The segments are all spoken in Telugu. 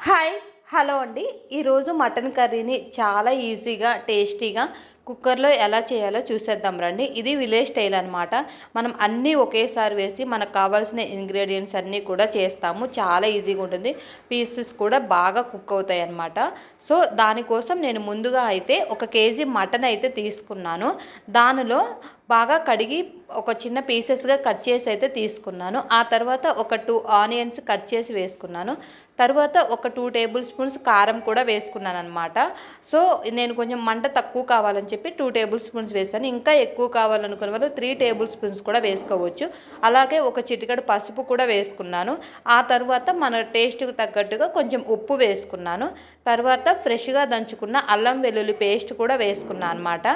హాయ్ హలో అండి. ఈరోజు మటన్ కర్రీని చాలా ఈజీగా టేస్టీగా కుక్కర్లో ఎలా చేయాలో చూసేద్దాం రండి. ఇది విలేజ్ స్టైల్ అనమాట. మనం అన్నీ ఒకేసారి వేసి మనకు కావాల్సిన ఇంగ్రీడియంట్స్ అన్నీ కూడా చేస్తాము. చాలా ఈజీగా ఉంటుంది. పీసెస్ కూడా బాగా కుక్ అవుతాయి అన్నమాట. సో దానికోసం నేను ముందుగా అయితే 1 కేజీ మటన్ అయితే తీసుకున్నాను. దానిలో బాగా కడిగి ఒక చిన్న పీసెస్గా కట్ చేసి అయితే తీసుకున్నాను. ఆ తర్వాత ఒక 2 ఆనియన్స్ కట్ చేసి వేసుకున్నాను. తర్వాత ఒక 2 టేబుల్ స్పూన్స్ కారం కూడా వేసుకున్నాను అనమాట. సో నేను కొంచెం మంట తక్కువ కావాలని చెప్పి 2 టేబుల్ స్పూన్స్ వేసాను. ఇంకా ఎక్కువ కావాలనుకున్న వాళ్ళు 3 టేబుల్ స్పూన్స్ కూడా వేసుకోవచ్చు. అలాగే ఒక చిటికెడు పసుపు కూడా వేసుకున్నాను. ఆ తర్వాత మన టేస్ట్కి తగ్గట్టుగా కొంచెం ఉప్పు వేసుకున్నాను. తర్వాత ఫ్రెష్గా దంచుకున్న అల్లం వెల్లుల్లి పేస్ట్ కూడా వేసుకున్నాను అనమాట.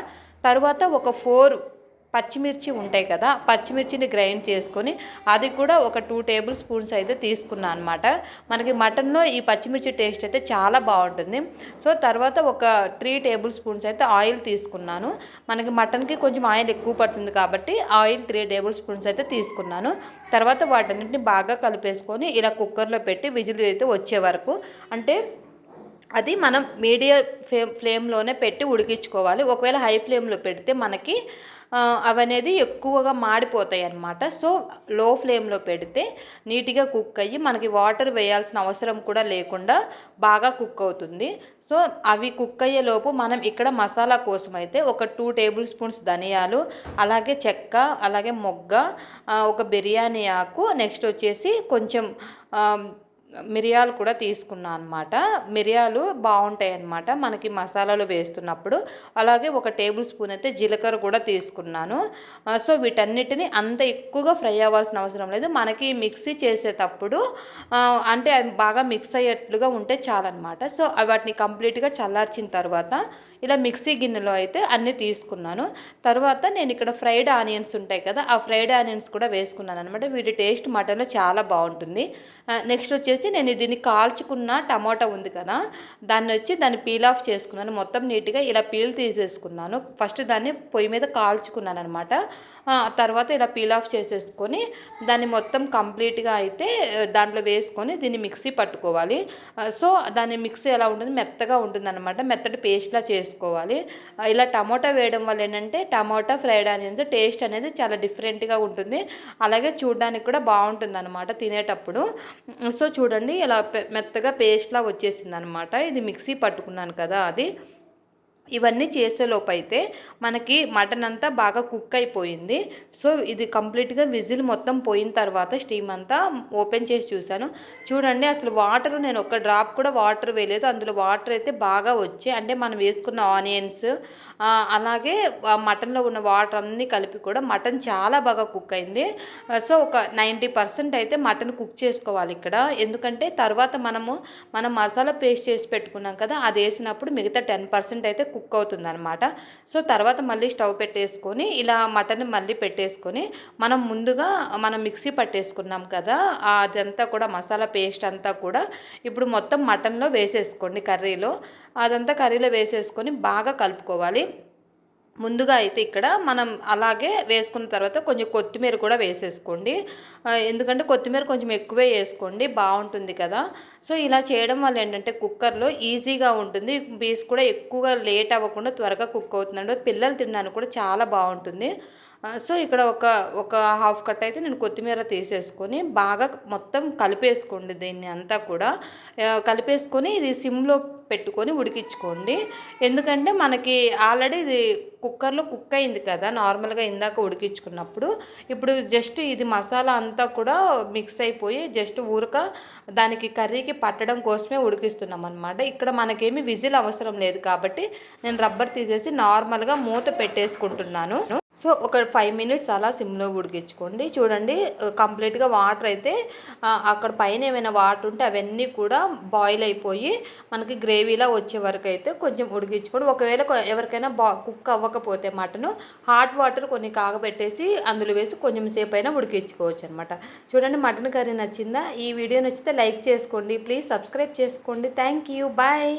తర్వాత ఒక 4 పచ్చిమిర్చి ఉంటాయి కదా, పచ్చిమిర్చిని గ్రైండ్ చేసుకొని అది కూడా ఒక 2 టేబుల్ స్పూన్స్ అయితే తీసుకున్నాను అనమాట. మనకి మటన్లో ఈ పచ్చిమిర్చి టేస్ట్ అయితే చాలా బాగుంటుంది. సో తర్వాత ఒక 3 టేబుల్ స్పూన్స్ అయితే ఆయిల్ తీసుకున్నాను. మనకి మటన్కి కొంచెం ఆయిల్ ఎక్కువ పడుతుంది కాబట్టి ఆయిల్ 3 టేబుల్ స్పూన్స్ అయితే తీసుకున్నాను. తర్వాత వాటన్నిటిని బాగా కలిపేసుకొని ఇలా కుక్కర్లో పెట్టి విజిల్ అయితే వచ్చే వరకు, అంటే అది మనం మీడియం ఫ్లేమ్లోనే పెట్టి ఉడికించుకోవాలి. ఒకవేళ హై ఫ్లేమ్లో పెడితే మనకి అవనేది ఎక్కువగా మాడిపోతాయి అన్నమాట. సో లో ఫ్లేమ్లో పెడితే నీట్గా కుక్ అయ్యి మనకి వాటర్ వేయాల్సిన అవసరం కూడా లేకుండా బాగా కుక్ అవుతుంది. సో అవి కుక్ అయ్యేలోపు మనం ఇక్కడ మసాలా కోసం అయితే ఒక 2 టేబుల్ స్పూన్స్ ధనియాలు, అలాగే చెక్క, అలాగే మొగ్గ, ఒక బిర్యానీ ఆకు, నెక్స్ట్ వచ్చేసి కొంచెం మిరియాలు కూడా తీసుకున్నాను అనమాట. మిరియాలు బాగుంటాయి అన్నమాట మనకి మసాలాలు వేస్తున్నప్పుడు. అలాగే ఒక టేబుల్ స్పూన్ అయితే జీలకర్ర కూడా తీసుకున్నాను. సో వీటన్నిటిని అంత ఎక్కువగా ఫ్రై అవ్వాల్సిన అవసరం లేదు. మనకి మిక్సీ చేసేటప్పుడు అంటే అవి బాగా మిక్స్ అయ్యేట్లుగా ఉంటే చాలన్నమాట. సో వాటిని కంప్లీట్గా చల్లార్చిన తర్వాత ఇలా మిక్సీ గిన్నెలో అయితే అన్నీ తీసుకున్నాను. తర్వాత నేను ఇక్కడ ఫ్రైడ్ ఆనియన్స్ ఉంటాయి కదా, ఆ ఫ్రైడ్ ఆనియన్స్ కూడా వేసుకున్నాను అనమాట. వీటి టేస్ట్ మటన్లో చాలా బాగుంటుంది. నెక్స్ట్ వచ్చేసి నేను దీన్ని కాల్చుకున్న టమాటా ఉంది కదా, దాన్ని పీల్ ఆఫ్ చేసుకున్నాను. మొత్తం నీట్గా ఇలా పీల్ తీసేసుకున్నాను. ఫస్ట్ దాన్ని పొయ్యి మీద కాల్చుకున్నాను అనమాట. తర్వాత ఇలా పీల్ ఆఫ్ చేసేసుకొని దాన్ని మొత్తం కంప్లీట్గా అయితే దాంట్లో వేసుకొని దీన్ని మిక్సీ పట్టుకోవాలి. సో దాని మిక్సీ ఎలా ఉంటుంది, మెత్తగా ఉంటుంది అనమాట. మెత్తటి పేస్ట్లా చేసుకోవాలి. ఇలా టమాటా వేయడం వల్ల ఏంటంటే టమాటా ఫ్రైడ్ ఆనియన్స్ టేస్ట్ అనేది చాలా డిఫరెంట్గా ఉంటుంది. అలాగే చూడడానికి కూడా బాగుంటుంది అనమాట తినేటప్పుడు. సో చూడండి ఇలా మెత్తగా పేస్ట్లా వచ్చేసింది అనమాట. ఇది మిక్సీ పట్టుకున్నాను కదా అది. ఇవన్నీ చేసేలోపు అయితే మనకి మటన్ అంతా బాగా కుక్ అయిపోయింది. సో ఇది కంప్లీట్గా విజిల్ మొత్తం పోయిన తర్వాత స్టీమ్ అంతా ఓపెన్ చేసి చూశాను. చూడండి అసలు వాటర్ నేను ఒక డ్రాప్ కూడా వాటర్ వేయలేదు. అందులో వాటర్ అయితే బాగా వచ్చాయి. అంటే మనం వేసుకున్న ఆనియన్స్ అలాగే మటన్లో ఉన్న వాటర్ అన్నీ కలిపి కూడా మటన్ చాలా బాగా కుక్ అయింది. సో ఒక 90% అయితే మటన్ కుక్ చేసుకోవాలి ఇక్కడ. ఎందుకంటే తర్వాత మనం మసాలా పేస్ట్ చేసి పెట్టుకున్నాం కదా, అది వేసినప్పుడు మిగతా 10% అయితే కుక్ అవుతుంది అనమాట. సో తర్వాత మళ్ళీ స్టవ్ పెట్టేసుకొని ఇలా మటన్ మళ్ళీ పెట్టేసుకొని మనం మిక్సీ పట్టేసుకున్నాం కదా, అదంతా కూడా మసాలా పేస్ట్ అంతా కూడా ఇప్పుడు మొత్తం మటన్లో వేసేసుకోండి. అదంతా కర్రీలో వేసేసుకొని బాగా కలుపుకోవాలి. ముందుగా అయితే ఇక్కడ మనం అలాగే వేసుకున్న తర్వాత కొంచెం కొత్తిమీర కూడా వేసేసుకోండి. ఎందుకంటే కొత్తిమీర కొంచెం ఎక్కువే వేసుకోండి, బాగుంటుంది కదా. సో ఇలా చేయడం వల్ల ఏంటంటే కుక్కర్లో ఈజీగా ఉంటుంది. పీస్ కూడా ఎక్కువగా లేట్ అవ్వకుండా త్వరగా కుక్ అవుతుందండి. పిల్లలు తినడానికి కూడా చాలా బాగుంటుంది. సో ఇక్కడ ఒక హాఫ్ కట్ అయితే నేను కొత్తిమీర తీసేసుకొని బాగా మొత్తం కలిపేసుకోండి. దీన్ని అంతా కూడా కలిపేసుకొని ఇది సిమ్లో పెట్టుకొని ఉడికించుకోండి. ఎందుకంటే మనకి ఆల్రెడీ ఇది కుక్కర్లో కుక్ అయింది కదా నార్మల్గా ఇందాక ఉడికించుకున్నప్పుడు. ఇప్పుడు జస్ట్ ఇది మసాలా అంతా కూడా మిక్స్ అయిపోయి జస్ట్ దానికి కర్రీకి పట్టడం కోసమే ఉడికిస్తున్నాం అనమాట. ఇక్కడ మనకేమి విజిల్ అవసరం లేదు కాబట్టి నేను రబ్బర్ తీసేసి నార్మల్గా మూత పెట్టేసుకుంటున్నాను. సో ఒక 5 మినిట్స్ అలా సిమ్లో ఉడికించుకోండి. చూడండి కంప్లీట్గా వాటర్ అయితే అక్కడ పైన ఏమైనా వాటర్ ఉంటే అవన్నీ కూడా బాయిల్ అయిపోయి మనకి గ్రేవీలా వచ్చే వరకు అయితే కొంచెం ఉడికించుకోండి. ఒకవేళ ఎవరికైనా కుక్ అవ్వకపోతే మటను హాట్ వాటర్ కొన్ని కాగబెట్టేసి అందులో వేసి కొంచెం సేపు అయినా ఉడికించుకోవచ్చు అనమాట. చూడండి మటన్ కర్రీ నచ్చిందా? ఈ వీడియో నచ్చితే లైక్ చేసుకోండి, ప్లీజ్ సబ్స్క్రైబ్ చేసుకోండి. Thank you, bye.